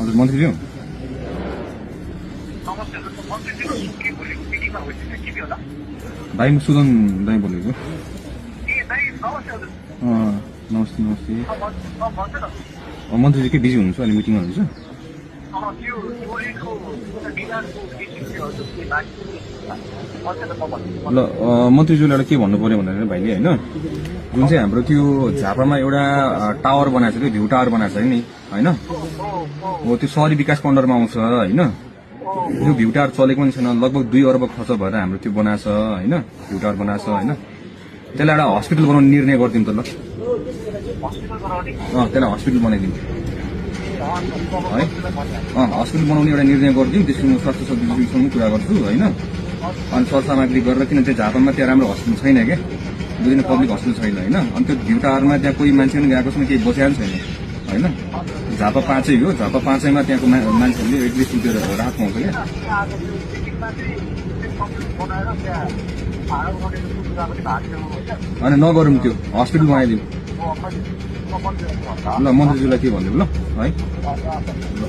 हजुर मन्त्रीज्यू भाइ म सुदन दाई बोलेको नमस्ते नमस्ते मन्त्रीजी के बिजी हुनुहुन्छ अहिले मिटिङमा हुनुहुन्छ ल मन्त्रीज्यूलाई एउटा के भन्नु पर्यो भन्दाखेरि भाइले होइन जुन चाहिँ हाम्रो त्यो झापामा एउटा टावर बनाएको छ त्यो भ्यू टावर बनाएको छ नि होइन हो त्यो सहरी विकासको अन्डरमा आउँछ होइन त्यो भ्यू टावर चलेको पनि छैन लगभग 2 अर्ब खर्च भएर हाम्रो त्यो बनाएको छ होइन भ्यू टावर बनाएको छ होइन त्यसलाई एउटा हस्पिटल बनाउने निर्णय गरिदिउँ त ल त्यसलाई हस्पिटल बनाइदिउँ है हस्पिटल बनाउने एउटा निर्णय गरिदिउँ त्यसको म स्वास्थ्य सचिवसँग कुरा गर्छु होइन अनि सरसामग्री गरेर किन चाहिँ झापामा त्यहाँ राम्रो हस्पिटल छैन क्या बुझ्नु पब्लिक हस्पिटल छैन होइन अनि त्यो भ्यू टावरमा त्यहाँ कोही मान्छे पनि गएको छैन केही बसेको छैन होइन झापा 5 हो झापा 5 मा त्यहाँको मान्छेहरूले एटलिस्ट त्यो राहत पाउँछ क्या अनि नगरौँ त्यो हस्पिटल बनाइदिउँ ल मन्त्रीज्यूलाई के भनिदिउँ ल है ल